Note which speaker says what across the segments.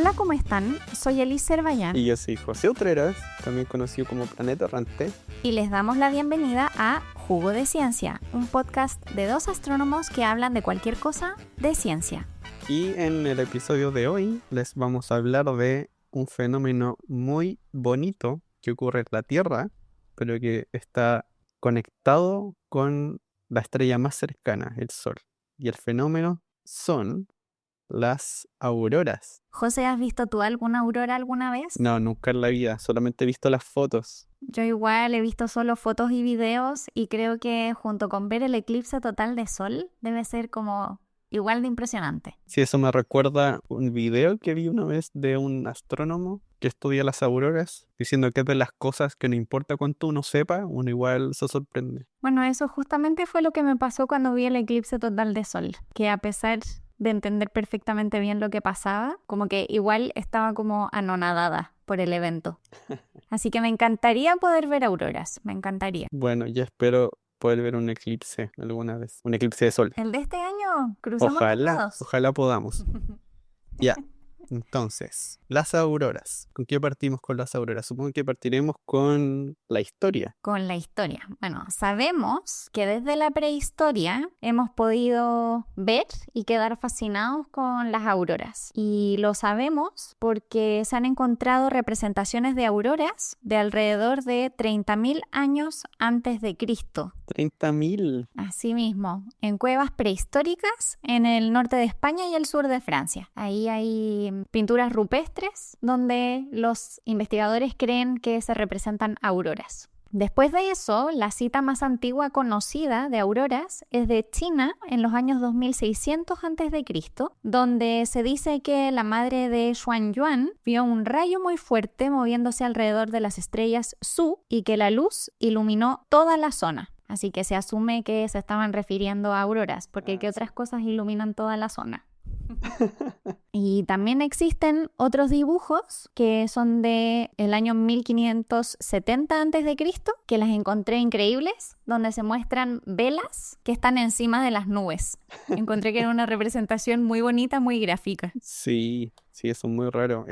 Speaker 1: Hola, ¿cómo están? Soy Elise Cervallán
Speaker 2: Y yo soy José Utreras, también conocido como Planeta Errante.
Speaker 1: y les damos la bienvenida a Jugo de Ciencia, un podcast de dos astrónomos que hablan de cualquier cosa de ciencia.
Speaker 2: Y en el episodio de hoy les vamos a hablar de un fenómeno muy bonito que ocurre en la Tierra, pero que está conectado con la estrella más cercana, el Sol. Y el fenómeno son las auroras.
Speaker 1: José, ¿has visto tú alguna aurora alguna vez?
Speaker 2: No, nunca en la vida, solamente he visto las fotos.
Speaker 1: Yo igual he visto solo fotos y videos y creo que junto con ver el eclipse total de sol debe ser como igual de impresionante.
Speaker 2: Sí, eso me recuerda un video que vi una vez de un astrónomo que estudia las auroras, diciendo que es de las cosas que no importa cuánto uno sepa, uno igual se sorprende.
Speaker 1: Bueno, eso justamente fue lo que me pasó cuando vi el eclipse total de sol, que a pesar de entender perfectamente bien lo que pasaba, como que igual estaba como anonadada por el evento. Así que me encantaría poder ver auroras, me encantaría.
Speaker 2: Bueno, ya espero poder ver un eclipse alguna vez, un eclipse de sol.
Speaker 1: El de este año, cruzamos los
Speaker 2: Ojalá,
Speaker 1: dedos.
Speaker 2: ojalá podamos. Ya, entonces, las auroras. ¿Con qué partimos con las auroras? Supongo que partiremos con la historia.
Speaker 1: Con la historia. Bueno, sabemos que desde la prehistoria hemos podido ver y quedar fascinados con las auroras. Y lo sabemos porque se han encontrado representaciones de auroras de alrededor de 30.000 años antes de Cristo.
Speaker 2: 30.000.
Speaker 1: Asimismo, en cuevas prehistóricas en el norte de España y el sur de Francia. Ahí hay pinturas rupestres donde los investigadores creen que se representan auroras. Después de eso, la cita más antigua conocida de auroras es de China en los años 2600 a.C., donde se dice que la madre de Xuanyuan vio un rayo muy fuerte moviéndose alrededor de las estrellas Su y que la luz iluminó toda la zona. Así que se asume que se estaban refiriendo a auroras, porque ¿qué otras cosas iluminan toda la zona? Y también existen otros dibujos que son de el año 1570 a.C., que las encontré increíbles, donde se muestran velas que están encima de las nubes. Encontré que era una representación muy bonita, muy gráfica.
Speaker 2: Sí, eso es muy raro.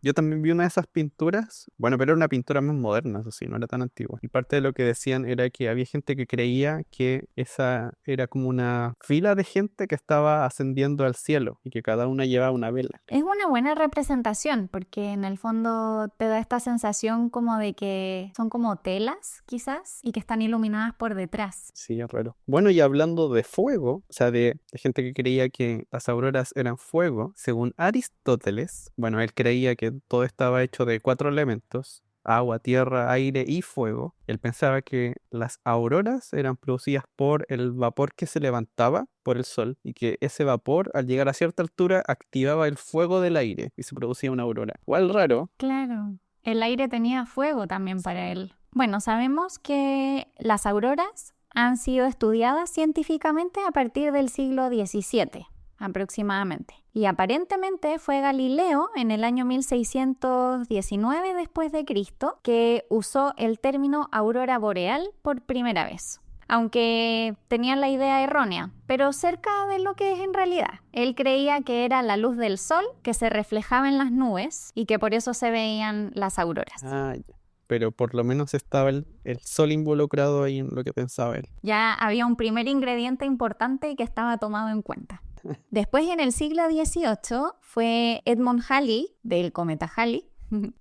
Speaker 2: Yo también vi una de esas pinturas, bueno, pero era una pintura más moderna, eso sí, no era tan antigua. Y parte de lo que decían era que había gente que creía que esa era como una fila de gente que estaba ascendiendo al cielo y que cada una llevaba una vela.
Speaker 1: Es una buena representación porque en el fondo te da esta sensación como de que son como telas quizás y que están iluminadas por detrás.
Speaker 2: Sí, es raro. Bueno, y hablando de fuego, o sea, de gente que creía que las auroras eran fuego, según Aristóteles, bueno, él creía que todo estaba hecho de 4 elementos: agua, tierra, aire y fuego. Él pensaba que las auroras eran producidas por el vapor que se levantaba por el sol y que ese vapor, al llegar a cierta altura, activaba el fuego del aire y se producía una aurora. Igual raro.
Speaker 1: Claro, el aire tenía fuego también para él. Bueno, sabemos que las auroras han sido estudiadas científicamente a partir del siglo XVII aproximadamente. Y aparentemente fue Galileo en el año 1619 después de Cristo que usó el término aurora boreal por primera vez. Aunque tenían la idea errónea, pero cerca de lo que es en realidad. Él creía que era la luz del sol que se reflejaba en las nubes y que por eso se veían las auroras.
Speaker 2: Ah, ya. Pero por lo menos estaba el sol involucrado ahí en lo que pensaba él.
Speaker 1: Ya había un primer ingrediente importante que estaba tomado en cuenta. Después, en el siglo XVIII, fue Edmund Halley, del cometa Halley,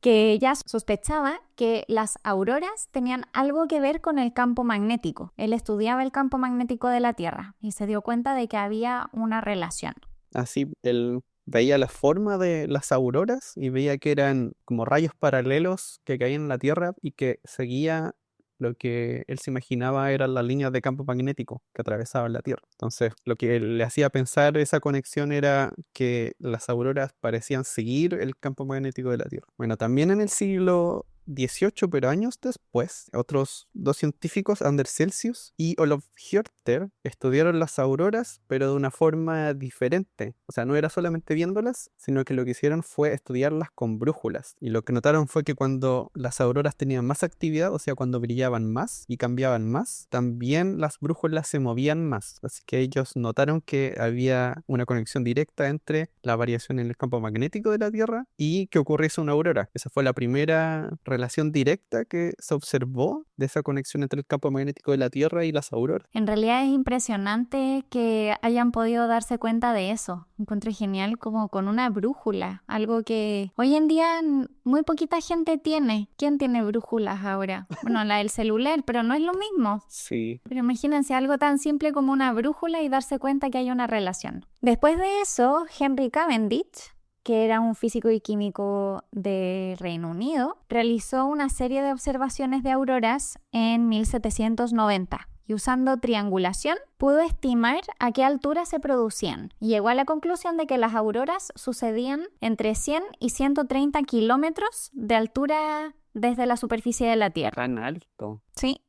Speaker 1: que ya sospechaba que las auroras tenían algo que ver con el campo magnético. Él estudiaba el campo magnético de la Tierra y se dio cuenta de que había una relación.
Speaker 2: Así, él veía la forma de las auroras y veía que eran como rayos paralelos que caían en la Tierra y que seguía lo que él se imaginaba eran las líneas de campo magnético que atravesaban la Tierra. Entonces, lo que le hacía pensar esa conexión era que las auroras parecían seguir el campo magnético de la Tierra. Bueno, también en el siglo 18 pero años después, otros dos científicos, Anders Celsius y Olof Hjerter, estudiaron las auroras, pero de una forma diferente. O sea, no era solamente viéndolas, sino que lo que hicieron fue estudiarlas con brújulas. Y lo que notaron fue que cuando las auroras tenían más actividad, o sea, cuando brillaban más y cambiaban más, también las brújulas se movían más. Así que ellos notaron que había una conexión directa entre la variación en el campo magnético de la Tierra y que ocurriese una aurora. Esa fue la primera relación directa que se observó de esa conexión entre el campo magnético de la Tierra y las auroras.
Speaker 1: En realidad es impresionante que hayan podido darse cuenta de eso. Encuentro genial como con una brújula, algo que hoy en día muy poquita gente tiene. ¿Quién tiene brújulas ahora? Bueno, la del celular, pero no es lo mismo.
Speaker 2: Sí.
Speaker 1: Pero imagínense algo tan simple como una brújula y darse cuenta que hay una relación. Después de eso, Henry Cavendish, que era un físico y químico de Reino Unido, realizó una serie de observaciones de auroras en 1790 y usando triangulación pudo estimar a qué altura se producían. Y llegó a la conclusión de que las auroras sucedían entre 100 y 130 kilómetros de altura desde la superficie de la Tierra.
Speaker 2: Tan alto.
Speaker 1: Sí.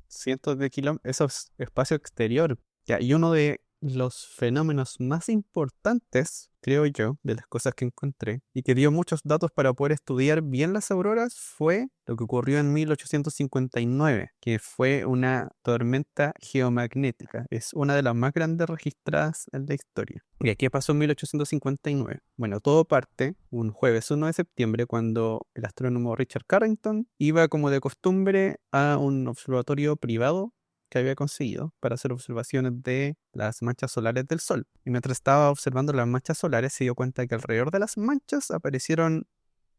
Speaker 2: Cientos de kilómetros. Eso es espacio exterior. Ya, y uno de los fenómenos más importantes, creo yo, de las cosas que encontré y que dio muchos datos para poder estudiar bien las auroras fue lo que ocurrió en 1859, que fue una tormenta geomagnética. Es una de las más grandes registradas en la historia. ¿Y qué pasó en 1859? Bueno, todo parte un jueves 1 de septiembre cuando el astrónomo Richard Carrington iba como de costumbre a un observatorio privado que había conseguido para hacer observaciones de las manchas solares del Sol. Y mientras estaba observando las manchas solares se dio cuenta que alrededor de las manchas aparecieron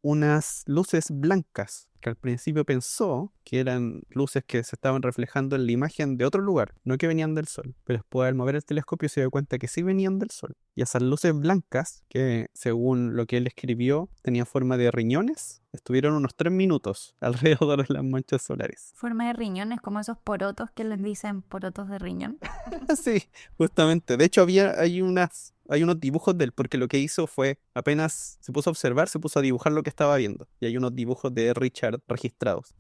Speaker 2: unas luces blancas que al principio pensó que eran luces que se estaban reflejando en la imagen de otro lugar, no que venían del Sol. Pero después al mover el telescopio se dio cuenta que sí venían del Sol. Y esas luces blancas, que según lo que él escribió tenían forma de riñones, estuvieron unos 3 minutos alrededor de las manchas solares.
Speaker 1: Forma de riñones, como esos porotos que les dicen porotos de riñón.
Speaker 2: Sí, justamente. De hecho hay unos dibujos de él, porque lo que hizo fue, apenas se puso a observar, se puso a dibujar lo que estaba viendo. Y hay unos dibujos de Richard registrados.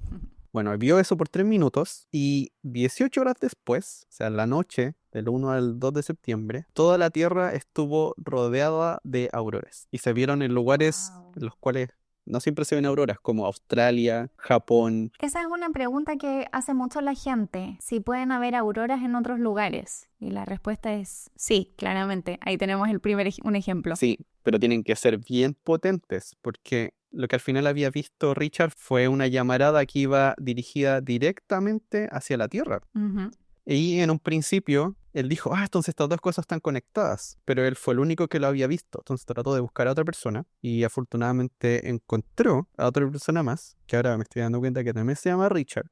Speaker 2: Bueno, vio eso por 3 minutos y 18 horas después, o sea, la noche del 1 al 2 de septiembre, toda la Tierra estuvo rodeada de auroras. Y se vieron en lugares en los cuales no siempre se ven auroras, como Australia, Japón.
Speaker 1: Esa es una pregunta que hace mucho la gente, si pueden haber auroras en otros lugares. Y la respuesta es sí, claramente. Ahí tenemos un ejemplo.
Speaker 2: Sí, pero tienen que ser bien potentes, porque lo que al final había visto Richard fue una llamarada que iba dirigida directamente hacia la Tierra.
Speaker 1: Uh-huh.
Speaker 2: Y en un principio, él dijo, entonces estas dos cosas están conectadas. Pero él fue el único que lo había visto. Entonces trató de buscar a otra persona y afortunadamente encontró a otra persona más, que ahora me estoy dando cuenta que también se llama Richard,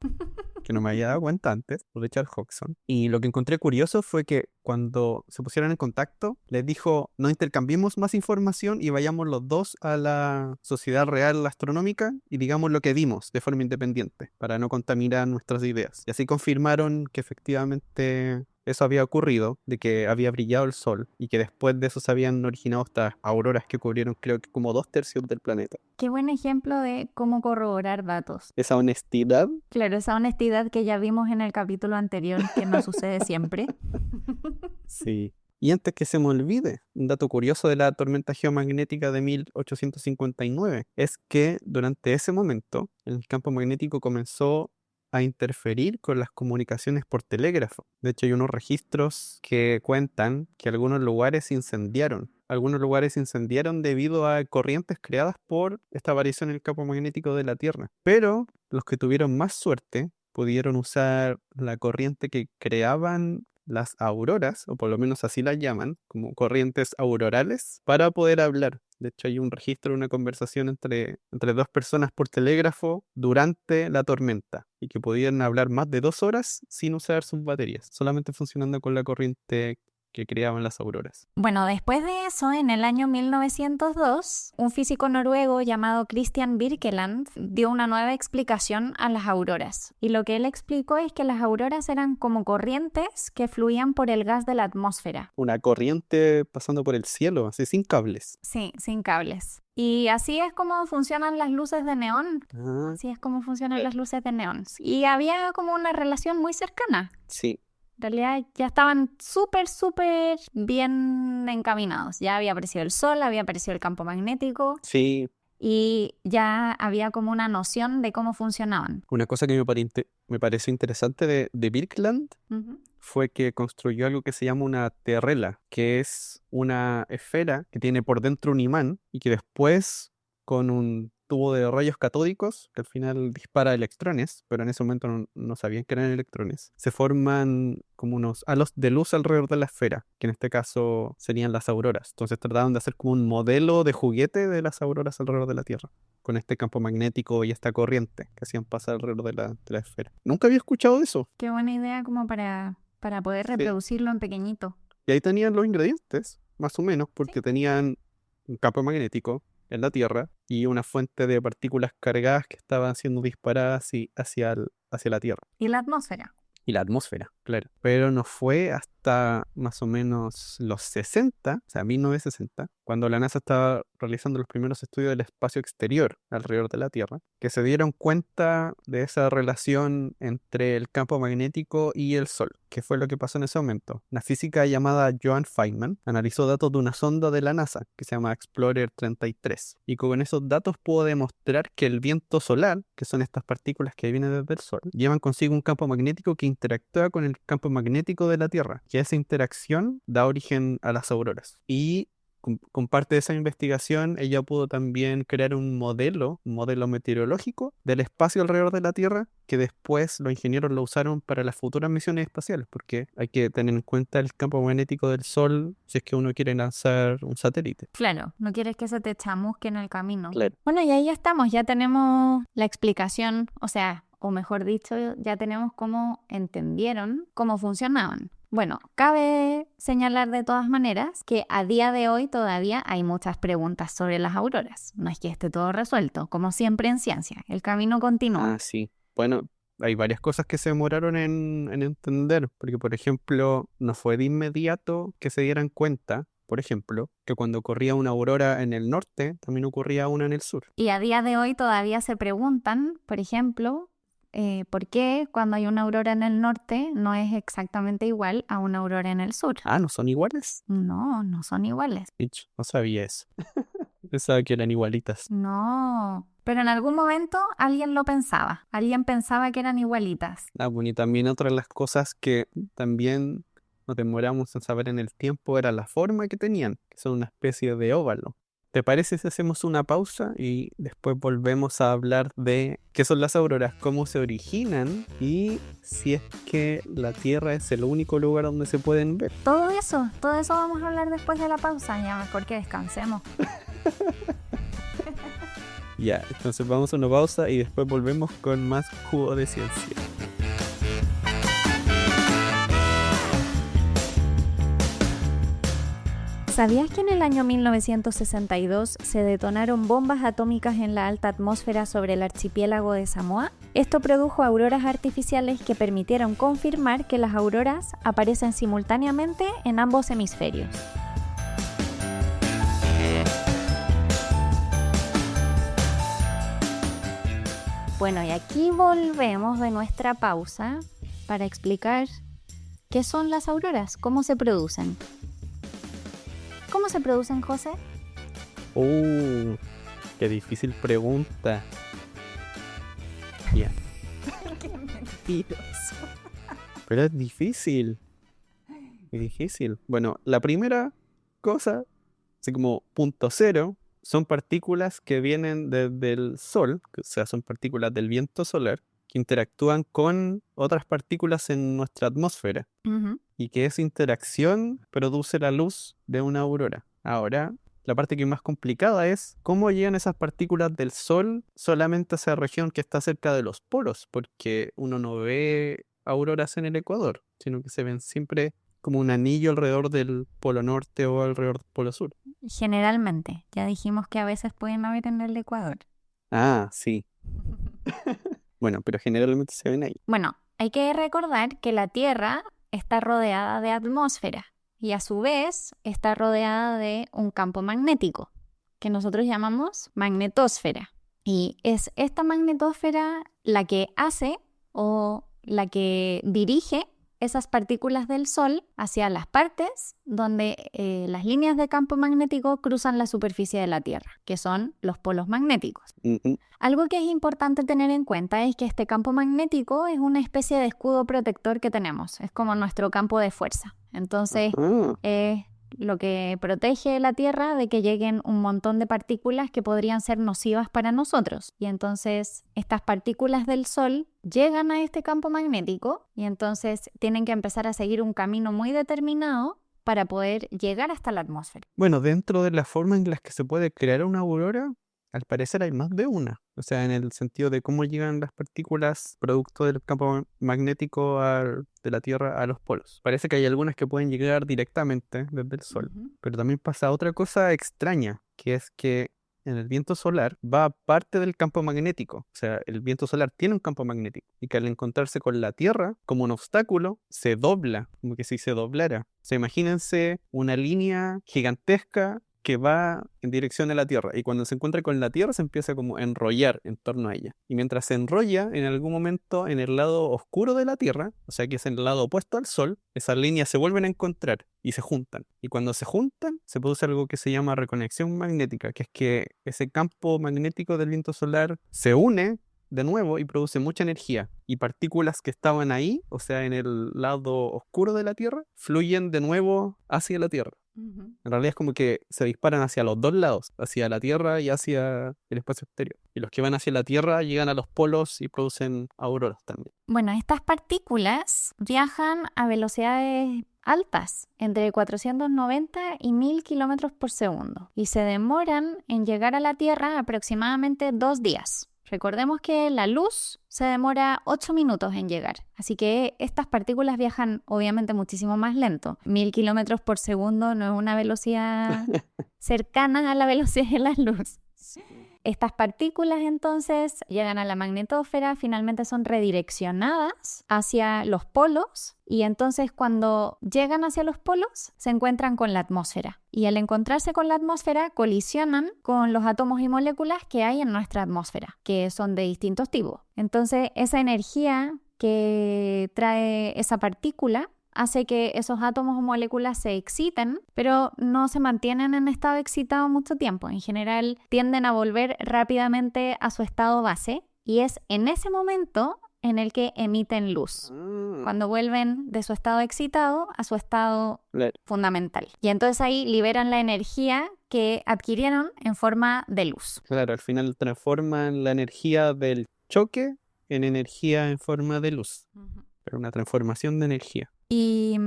Speaker 2: que no me había dado cuenta antes, Richard Hodgson. Y lo que encontré curioso fue que cuando se pusieron en contacto, les dijo, no intercambiemos más información y vayamos los dos a la Sociedad Real Astronómica y digamos lo que vimos de forma independiente, para no contaminar nuestras ideas. Y así confirmaron que efectivamente eso había ocurrido, de que había brillado el Sol y que después de eso se habían originado estas auroras que cubrieron creo que como 2/3 del planeta.
Speaker 1: Qué buen ejemplo de cómo corroborar datos.
Speaker 2: Esa honestidad.
Speaker 1: Claro, esa honestidad que ya vimos en el capítulo anterior, que no sucede siempre.
Speaker 2: Sí. Y antes que se me olvide, un dato curioso de la tormenta geomagnética de 1859 es que durante ese momento el campo magnético comenzó a interferir con las comunicaciones por telégrafo. De hecho, hay unos registros que cuentan que algunos lugares se incendiaron. Algunos lugares se incendiaron debido a corrientes creadas por esta variación en el campo magnético de la Tierra. Pero los que tuvieron más suerte pudieron usar la corriente que creaban las auroras, o por lo menos así las llaman, como corrientes aurorales, para poder hablar. De hecho, hay un registro, una conversación entre dos personas por telégrafo durante la tormenta y que podían hablar más de 2 horas sin usar sus baterías, solamente funcionando con la corriente que creaban las auroras.
Speaker 1: Bueno, después de eso, en el año 1902, un físico noruego llamado Christian Birkeland dio una nueva explicación a las auroras. Y lo que él explicó es que las auroras eran como corrientes que fluían por el gas de la atmósfera.
Speaker 2: Una corriente pasando por el cielo, así sin cables.
Speaker 1: Sí, sin cables. Y así es como funcionan las luces de neón.
Speaker 2: Ah,
Speaker 1: Así es como funcionan las luces de neón. Y había como una relación muy cercana.
Speaker 2: sí,
Speaker 1: En realidad ya estaban súper, súper bien encaminados. Ya había aparecido el sol, había aparecido el campo magnético
Speaker 2: sí.
Speaker 1: y ya había como una noción de cómo funcionaban.
Speaker 2: Una cosa que me pareció interesante de Birkeland
Speaker 1: Ujú.
Speaker 2: fue que construyó algo que se llama una terrela, que es una esfera que tiene por dentro un imán y que después, con un tubo de rayos catódicos, que al final dispara electrones, pero en ese momento no sabían que eran electrones, se forman como unos halos de luz alrededor de la esfera, que en este caso serían las auroras. Entonces trataban de hacer como un modelo de juguete de las auroras alrededor de la Tierra, con este campo magnético y esta corriente que hacían pasar alrededor de la esfera. Nunca había escuchado de eso.
Speaker 1: Qué buena idea como para poder
Speaker 2: Sí.
Speaker 1: reproducirlo en pequeñito.
Speaker 2: Y ahí tenían los ingredientes, más o menos,
Speaker 1: Sí.
Speaker 2: porque tenían un campo magnético en la Tierra y una fuente de partículas cargadas que estaban siendo disparadas hacia la Tierra.
Speaker 1: Y la atmósfera.
Speaker 2: Y la atmósfera, claro. Pero no fue hasta más o menos los 60, o sea, 1960, cuando la NASA estaba realizando los primeros estudios del espacio exterior alrededor de la Tierra, que se dieron cuenta de esa relación entre el campo magnético y el Sol. ¿Qué fue lo que pasó en ese momento? Una física llamada Joan Feynman analizó datos de una sonda de la NASA que se llama Explorer 33 y con esos datos pudo demostrar que el viento solar, que son estas partículas que vienen desde el Sol, llevan consigo un campo magnético que interactúa con el campo magnético de la Tierra, que esa interacción da origen a las auroras. Y con parte de esa investigación, ella pudo también crear un modelo meteorológico del espacio alrededor de la Tierra, que después los ingenieros lo usaron para las futuras misiones espaciales, porque hay que tener en cuenta el campo magnético del Sol si es que uno quiere lanzar un satélite.
Speaker 1: Claro, no quieres que se te chamusque en el camino.
Speaker 2: Claro.
Speaker 1: Bueno, y ahí ya estamos, ya tenemos la explicación, o mejor dicho, ya tenemos cómo entendieron cómo funcionaban. Bueno, cabe señalar de todas maneras que a día de hoy todavía hay muchas preguntas sobre las auroras. No es que esté todo resuelto, como siempre en ciencia, el camino continúa.
Speaker 2: Ah, sí. Bueno, hay varias cosas que se demoraron en entender, porque por ejemplo, no fue de inmediato que se dieran cuenta, por ejemplo, que cuando ocurría una aurora en el norte, también ocurría una en el sur.
Speaker 1: Y a día de hoy todavía se preguntan, por ejemplo, ¿por qué cuando hay una aurora en el norte no es exactamente igual a una aurora en el sur?
Speaker 2: Ah, ¿no son iguales?
Speaker 1: No, no son iguales.
Speaker 2: Bitch, no sabía eso. Pensaba que eran igualitas.
Speaker 1: No, pero en algún momento alguien lo pensaba. Alguien pensaba que eran igualitas.
Speaker 2: Ah, bueno, y también otra de las cosas que también nos demoramos en saber en el tiempo era la forma que tenían, que son una especie de óvalo. ¿Te parece si hacemos una pausa y después volvemos a hablar de qué son las auroras, cómo se originan y si es que la Tierra es el único lugar donde se pueden ver?
Speaker 1: Todo eso vamos a hablar después de la pausa. Ya mejor que descansemos.
Speaker 2: Ya, entonces vamos a una pausa y después volvemos con más Jugo de Ciencia.
Speaker 1: ¿Sabías que en el año 1962 se detonaron bombas atómicas en la alta atmósfera sobre el archipiélago de Samoa? Esto produjo auroras artificiales que permitieron confirmar que las auroras aparecen simultáneamente en ambos hemisferios. Bueno, y aquí volvemos de nuestra pausa para explicar qué son las auroras, cómo se producen. ¿Cómo se producen, José?
Speaker 2: Qué difícil pregunta. Ya.
Speaker 1: Qué mentiroso.
Speaker 2: Pero es difícil. Es difícil. Bueno, la primera cosa, así como punto cero, son partículas que vienen desde el Sol, o sea, son partículas del viento solar, que interactúan con otras partículas en nuestra atmósfera.
Speaker 1: Uh-huh.
Speaker 2: Y que esa interacción produce la luz de una aurora. Ahora, la parte que es más complicada es cómo llegan esas partículas del Sol solamente a esa región que está cerca de los polos, porque uno no ve auroras en el Ecuador, sino que se ven siempre como un anillo alrededor del polo norte o alrededor del polo sur.
Speaker 1: Generalmente, ya dijimos que a veces pueden haber en el Ecuador.
Speaker 2: Ah, sí. Bueno, pero generalmente se ven ahí.
Speaker 1: Bueno, hay que recordar que la Tierra está rodeada de atmósfera y a su vez está rodeada de un campo magnético. que nosotros llamamos magnetosfera. Y es esta magnetosfera la que hace o la que dirige esas partículas del Sol hacia las partes donde las líneas de campo magnético cruzan la superficie de la Tierra, que son los polos magnéticos.
Speaker 2: Ujú.
Speaker 1: Algo que es importante tener en cuenta es que este campo magnético es una especie de escudo protector que tenemos, es como nuestro campo de fuerza. Entonces,
Speaker 2: Ah,
Speaker 1: es lo que protege la Tierra de que lleguen un montón de partículas que podrían ser nocivas para nosotros. Y entonces estas partículas del Sol llegan a este campo magnético y entonces tienen que empezar a seguir un camino muy determinado para poder llegar hasta la atmósfera.
Speaker 2: bueno, dentro de la forma en la que se puede crear una aurora, al parecer hay más de una. O sea, en el sentido de cómo llegan las partículas producto del campo magnético de la Tierra a los polos. Parece que hay algunas que pueden llegar directamente desde el Sol.
Speaker 1: Ujú.
Speaker 2: Pero también pasa otra cosa extraña, que es que en el viento solar va parte del campo magnético. O sea, el viento solar tiene un campo magnético. Y que al encontrarse con la Tierra como un obstáculo, se dobla, como que si se doblara. O sea, imagínense una línea gigantesca que va en dirección a la Tierra. Y cuando se encuentra con la Tierra, se empieza como a enrollar en torno a ella. Y mientras se enrolla, en algún momento en el lado oscuro de la Tierra, o sea que es en el lado opuesto al Sol, esas líneas se vuelven a encontrar y se juntan. Y cuando se juntan, se produce algo que se llama reconexión magnética, que es que ese campo magnético del viento solar se une de nuevo y produce mucha energía. Y partículas que estaban ahí, o sea, en el lado oscuro de la Tierra, fluyen de nuevo hacia la Tierra.
Speaker 1: Ujú.
Speaker 2: En realidad es como que se disparan hacia los dos lados, hacia la Tierra y hacia el espacio exterior. Y los que van hacia la Tierra llegan a los polos y producen auroras también.
Speaker 1: Bueno, estas partículas viajan a velocidades altas, entre 490 y 1000 kilómetros por segundo, y se demoran en llegar a la Tierra aproximadamente 2 días. Recordemos que la luz se demora 8 minutos en llegar, así que estas partículas viajan obviamente muchísimo más lento. 1000 kilómetros por segundo no es una velocidad cercana a la velocidad de la luz. Estas partículas entonces llegan a la magnetósfera, finalmente son redireccionadas hacia los polos y entonces cuando llegan hacia los polos se encuentran con la atmósfera. Y al encontrarse con la atmósfera colisionan con los átomos y moléculas que hay en nuestra atmósfera, que son de distintos tipos. Entonces esa energía que trae esa partícula hace que esos átomos o moléculas se exciten, pero no se mantienen en estado excitado mucho tiempo. En general, tienden a volver rápidamente a su estado base y es en ese momento en el que emiten luz, cuando vuelven de su estado excitado a su estado
Speaker 2: Claro.
Speaker 1: fundamental. Y entonces ahí liberan la energía que adquirieron en forma de luz.
Speaker 2: Claro, al final transforman la energía del choque en energía en forma de luz. Pero una transformación de energía.
Speaker 1: Y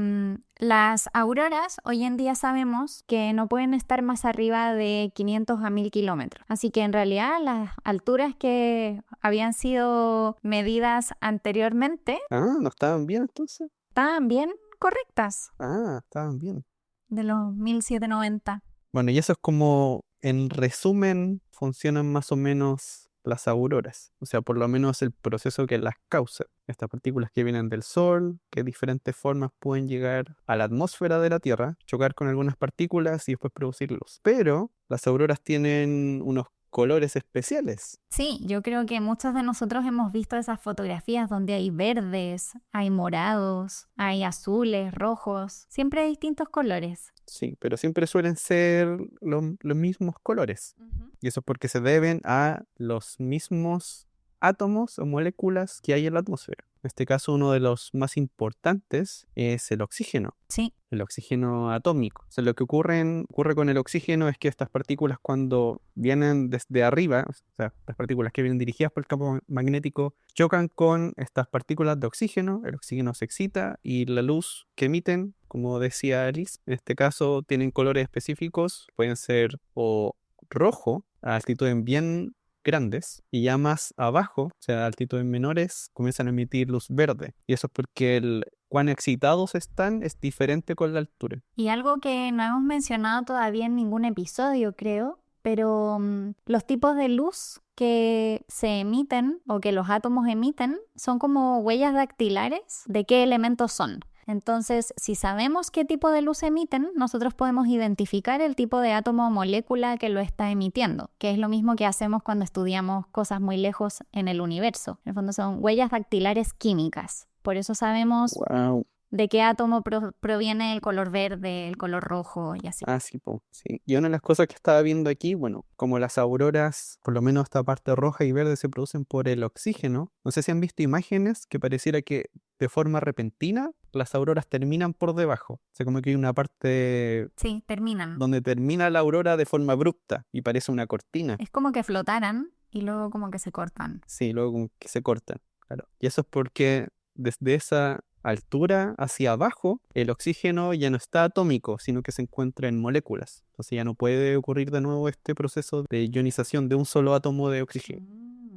Speaker 1: las auroras hoy en día sabemos que no pueden estar más arriba de 500 a 1000 kilómetros. Así que en realidad las alturas que habían sido medidas anteriormente
Speaker 2: Ah, ¿no estaban bien entonces?
Speaker 1: estaban bien correctas,
Speaker 2: Ah, estaban bien.
Speaker 1: de los 1790.
Speaker 2: Bueno, y eso es como, en resumen, funcionan más o menos las auroras. O sea, por lo menos el proceso que las causa. Estas partículas que vienen del Sol, que de diferentes formas pueden llegar a la atmósfera de la Tierra, chocar con algunas partículas y después producir luz. Pero las auroras tienen unos colores especiales.
Speaker 1: Sí, yo creo que muchos de nosotros hemos visto esas fotografías donde hay verdes, hay morados, hay azules, rojos, siempre de distintos colores.
Speaker 2: Sí, pero siempre suelen ser los mismos colores. Y eso es porque se deben a los mismos átomos o moléculas que hay en la atmósfera. En este caso, uno de los más importantes es el oxígeno.
Speaker 1: Sí.
Speaker 2: El oxígeno atómico. O sea, lo que ocurre con el oxígeno es que estas partículas cuando vienen desde arriba, o sea, las partículas que vienen dirigidas por el campo magnético, chocan con estas partículas de oxígeno, el oxígeno se excita y la luz que emiten, como decía Alice, en este caso tienen colores específicos, pueden ser o rojo a altitudes bien grandes y ya más abajo, o sea, a altitudes menores, comienzan a emitir luz verde. Y eso es porque cuán excitados están es diferente con la altura.
Speaker 1: Y algo que no hemos mencionado todavía en ningún episodio, creo, pero los tipos de luz que se emiten o que los átomos emiten son como huellas dactilares de qué elementos son. Entonces, si sabemos qué tipo de luz emiten, nosotros podemos identificar el tipo de átomo o molécula que lo está emitiendo, que es lo mismo que hacemos cuando estudiamos cosas muy lejos en el universo. En el fondo son huellas dactilares químicas. Por eso sabemos
Speaker 2: Wow.
Speaker 1: de qué átomo proviene el color verde, el color rojo y así.
Speaker 2: Ah, sí, po, sí. Y una de las cosas que estaba viendo aquí, bueno, como las auroras, por lo menos esta parte roja y verde se producen por el oxígeno. No sé si han visto imágenes que pareciera que de forma repentina las auroras terminan por debajo. O sea, como que hay una parte
Speaker 1: Sí, terminan.
Speaker 2: donde termina la aurora de forma abrupta y parece una cortina.
Speaker 1: Es como que flotaran y luego como que se cortan.
Speaker 2: Sí, luego como que se cortan. Claro. Y eso es porque desde esa altura hacia abajo, el oxígeno ya no está atómico, sino que se encuentra en moléculas. Entonces ya no puede ocurrir de nuevo este proceso de ionización de un solo átomo de oxígeno.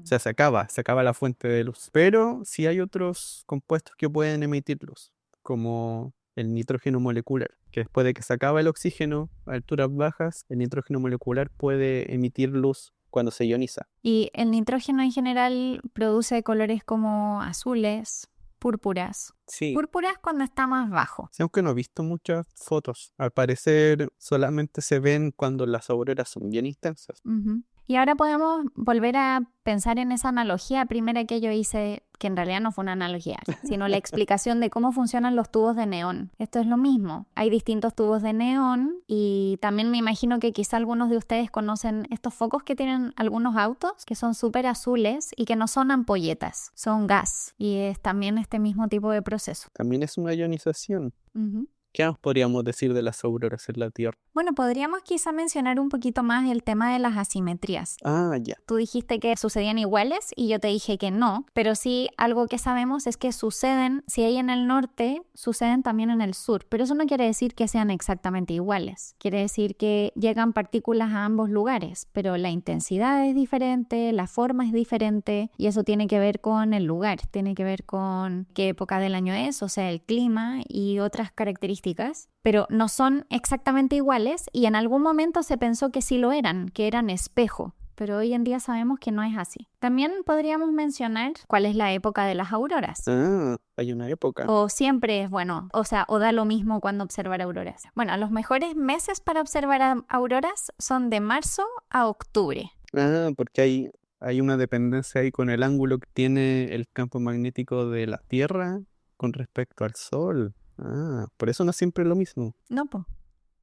Speaker 2: O sea, se acaba la fuente de luz. Pero sí hay otros compuestos que pueden emitir luz, como el nitrógeno molecular, que después de que se acaba el oxígeno a alturas bajas, el nitrógeno molecular puede emitir luz cuando se ioniza.
Speaker 1: Y el nitrógeno en general produce colores como azules, púrpuras.
Speaker 2: Sí.
Speaker 1: Púrpuras cuando está más bajo.
Speaker 2: Sí, aunque no he visto muchas fotos. Al parecer solamente se ven cuando las auroras son bien intensas.
Speaker 1: Ujú. Y ahora podemos volver a pensar en esa analogía primera que yo hice, que en realidad no fue una analogía, sino la explicación de cómo funcionan los tubos de neón. Esto es lo mismo. Hay distintos tubos de neón y también me imagino que quizá algunos de ustedes conocen estos focos que tienen algunos autos, que son súper azules y que no son ampolletas, son gas. Y es también este mismo tipo de proceso.
Speaker 2: También es una ionización.
Speaker 1: Ujú.
Speaker 2: ¿Qué más podríamos decir de las auroras en la Tierra?
Speaker 1: Bueno, podríamos quizá mencionar un poquito más el tema de las asimetrías.
Speaker 2: Ah, ya.
Speaker 1: Tú dijiste que sucedían iguales y yo te dije que no, pero sí algo que sabemos es que suceden, si hay en el norte, suceden también en el sur, pero eso no quiere decir que sean exactamente iguales. Quiere decir que llegan partículas a ambos lugares, pero la intensidad es diferente, la forma es diferente y eso tiene que ver con el lugar, tiene que ver con qué época del año es, o sea, el clima y otras características, pero no son exactamente iguales y en algún momento se pensó que sí lo eran, que eran espejo. Pero hoy en día sabemos que no es así. También podríamos mencionar cuál es la época de las auroras.
Speaker 2: Ah, hay una época.
Speaker 1: O siempre es bueno, o sea, o da lo mismo cuando observar auroras. Bueno, los mejores meses para observar auroras son de marzo a octubre.
Speaker 2: Ah, porque hay una dependencia ahí con el ángulo que tiene el campo magnético de la Tierra con respecto al Sol. Ah, por eso no es siempre lo mismo.
Speaker 1: No, po.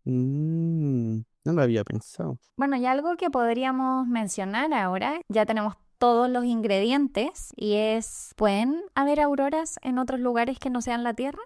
Speaker 2: No lo había pensado.
Speaker 1: Bueno, y algo que podríamos mencionar ahora, ya tenemos todos los ingredientes y es, ¿pueden haber auroras en otros lugares que no sean la Tierra?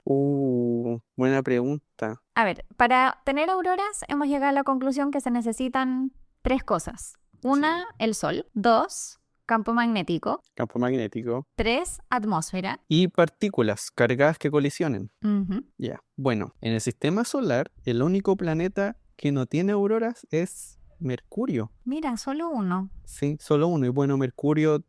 Speaker 2: Buena pregunta.
Speaker 1: A ver, para tener auroras hemos llegado a la conclusión que se necesitan 3 cosas. 1, el Sol. 2, campo magnético.
Speaker 2: Campo magnético.
Speaker 1: 3, atmósfera.
Speaker 2: Y partículas cargadas que colisionen.
Speaker 1: Ujú.
Speaker 2: Ya. Bueno, en el sistema solar, el único planeta que no tiene auroras es Mercurio.
Speaker 1: Mira, solo uno.
Speaker 2: Sí, solo uno. Y bueno, Mercurio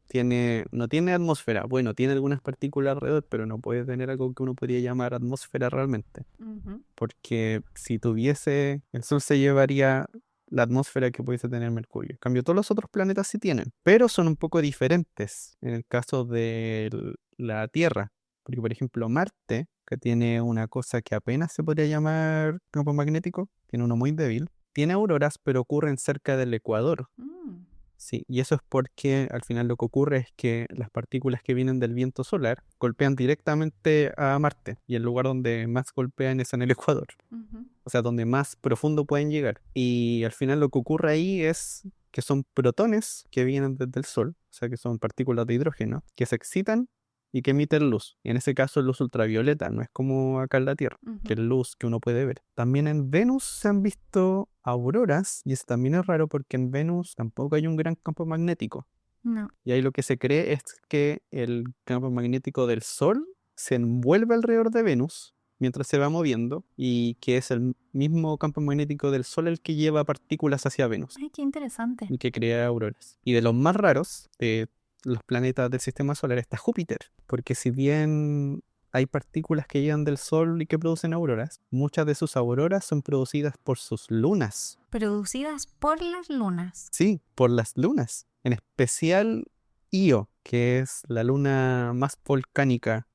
Speaker 2: no tiene atmósfera. Bueno, tiene algunas partículas alrededor, pero no puede tener algo que uno podría llamar atmósfera realmente.
Speaker 1: Ujú.
Speaker 2: Porque si tuviese, el Sol se llevaría la atmósfera que pudiese tener Mercurio. En cambio, todos los otros planetas sí tienen, pero son un poco diferentes en el caso de la Tierra. Porque, por ejemplo, Marte, que tiene una cosa que apenas se podría llamar campo magnético, tiene uno muy débil, tiene auroras, pero ocurren cerca del ecuador.
Speaker 1: Mm.
Speaker 2: Sí, y eso es porque al final lo que ocurre es que las partículas que vienen del viento solar golpean directamente a Marte, y el lugar donde más golpean es en el ecuador.
Speaker 1: Ujú.
Speaker 2: O sea, donde más profundo pueden llegar. Y al final lo que ocurre ahí es que son protones que vienen desde el Sol, o sea, que son partículas de hidrógeno, que se excitan y que emiten luz. Y en ese caso luz ultravioleta, no es como acá en la Tierra, que es
Speaker 1: Ujú.
Speaker 2: luz que uno puede ver. También en Venus se han visto auroras, y eso también es raro porque en Venus tampoco hay un gran campo magnético.
Speaker 1: No.
Speaker 2: Y ahí lo que se cree es que el campo magnético del Sol se envuelve alrededor de Venus mientras se va moviendo, y que es el mismo campo magnético del Sol el que lleva partículas hacia Venus
Speaker 1: Ay, qué interesante.
Speaker 2: y que crea auroras. Y de los más raros de los planetas del sistema solar está Júpiter, porque si bien hay partículas que llegan del Sol y que producen auroras, muchas de sus auroras son producidas por sus lunas.
Speaker 1: Producidas por las lunas.
Speaker 2: Sí, por las lunas. En especial Io, que es la luna más volcánica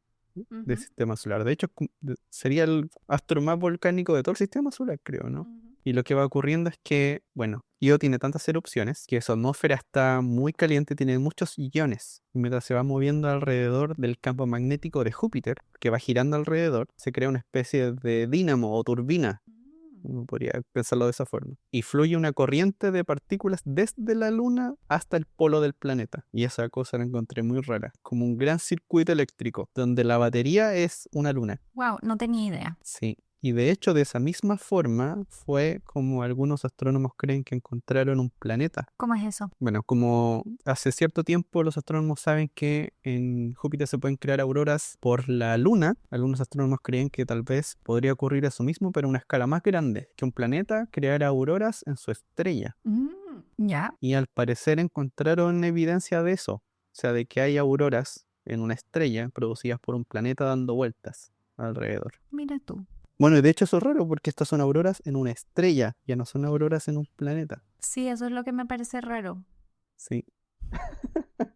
Speaker 2: del sistema solar. De hecho, sería el astro más volcánico de todo el sistema solar, creo, ¿no? Y lo que va ocurriendo es que, bueno, Io tiene tantas erupciones que su atmósfera está muy caliente, tiene muchos iones. Y mientras se va moviendo alrededor del campo magnético de Júpiter, que va girando alrededor, se crea una especie de dínamo o turbina. Uno podría pensarlo de esa forma. Y fluye una corriente de partículas desde la Luna hasta el polo del planeta. Y esa cosa la encontré muy rara. Como un gran circuito eléctrico, donde la batería es una luna.
Speaker 1: Wow, no tenía idea.
Speaker 2: Sí. Y de hecho, de esa misma forma fue como algunos astrónomos creen que encontraron un planeta.
Speaker 1: ¿Cómo es eso?
Speaker 2: Bueno, como hace cierto tiempo los astrónomos saben que en Júpiter se pueden crear auroras por la Luna, algunos astrónomos creen que tal vez podría ocurrir eso mismo, pero a una escala más grande, que un planeta creara auroras en su estrella.
Speaker 1: Ya.
Speaker 2: Y al parecer encontraron evidencia de eso, o sea, de que hay auroras en una estrella producidas por un planeta dando vueltas alrededor.
Speaker 1: Mira tú.
Speaker 2: Bueno, y de hecho eso es raro porque estas son auroras en una estrella, ya no son auroras en un planeta.
Speaker 1: Sí, eso es lo que me parece raro.
Speaker 2: Sí.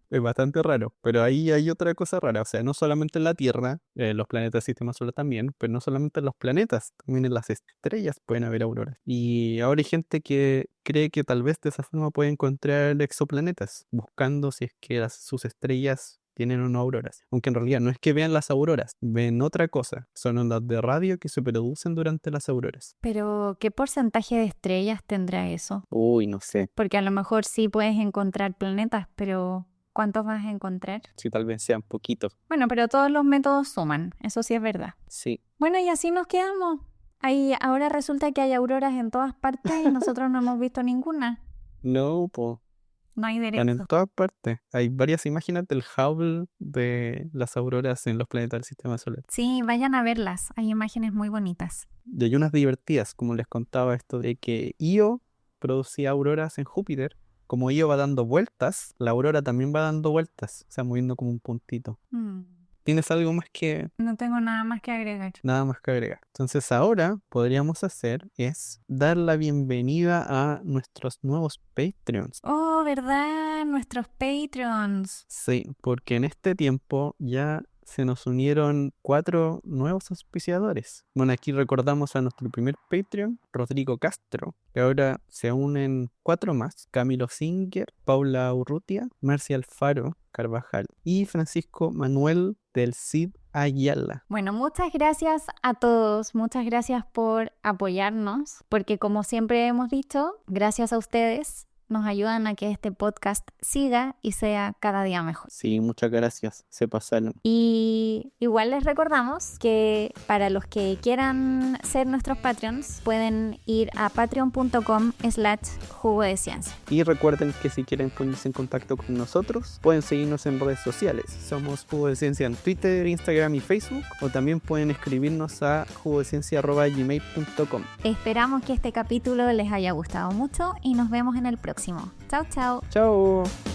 Speaker 2: Es bastante raro, pero ahí hay otra cosa rara, o sea, no solamente en la Tierra, los planetas del sistema solar también, pero no solamente en los planetas, también en las estrellas pueden haber auroras. Y ahora hay gente que cree que tal vez de esa forma puede encontrar exoplanetas, buscando si es que sus estrellas tienen o no auroras. Aunque en realidad no es que vean las auroras, ven otra cosa, son ondas de radio que se producen durante las auroras.
Speaker 1: Pero, ¿qué porcentaje de estrellas tendrá eso?
Speaker 2: Uy, no sé.
Speaker 1: Porque a lo mejor sí puedes encontrar planetas, pero ¿cuántos vas a encontrar?
Speaker 2: Sí, tal vez sean poquitos.
Speaker 1: Bueno, pero todos los métodos suman, eso sí es verdad.
Speaker 2: Sí.
Speaker 1: Bueno, y así nos quedamos. Ahí ahora resulta que hay auroras en todas partes y nosotros no hemos visto ninguna.
Speaker 2: No, po.
Speaker 1: No hay
Speaker 2: Están
Speaker 1: derecho.
Speaker 2: en todas partes. Hay varias imágenes del Hubble de las auroras en los planetas del sistema solar.
Speaker 1: Sí, vayan a verlas. Hay imágenes muy bonitas.
Speaker 2: Y hay unas divertidas, como les contaba esto de que Io producía auroras en Júpiter. Como Io va dando vueltas, la aurora también va dando vueltas, o sea, moviendo como un puntito. ¿Tienes algo más que
Speaker 1: No tengo nada más que agregar.
Speaker 2: nada más que agregar? Entonces ahora podríamos hacer es dar la bienvenida a nuestros nuevos Patreons.
Speaker 1: Oh, ¿verdad? Nuestros Patreons.
Speaker 2: Sí, porque en este tiempo ya se nos unieron 4 nuevos auspiciadores. Bueno, aquí recordamos a nuestro primer Patreon, Rodrigo Castro, que ahora se unen 4 más: Camilo Singer, Paula Urrutia, Marcia Alfaro Carvajal y Francisco Manuel del Cid Ayala.
Speaker 1: Bueno, muchas gracias a todos, muchas gracias por apoyarnos, porque como siempre hemos dicho, gracias a ustedes nos ayudan a que este podcast siga y sea cada día mejor.
Speaker 2: Sí, muchas gracias, se pasaron.
Speaker 1: Y igual les recordamos que para los que quieran ser nuestros Patreons, pueden ir a patreon.com/jugo de ciencia.
Speaker 2: Y recuerden que si quieren ponerse en contacto con nosotros, pueden seguirnos en redes sociales. Somos Jugo de Ciencia en Twitter, Instagram y Facebook, o también pueden escribirnos a jugodeciencia@gmail.com.
Speaker 1: Esperamos que este capítulo les haya gustado mucho y nos vemos en el próximo. Chao, chao.
Speaker 2: Chao.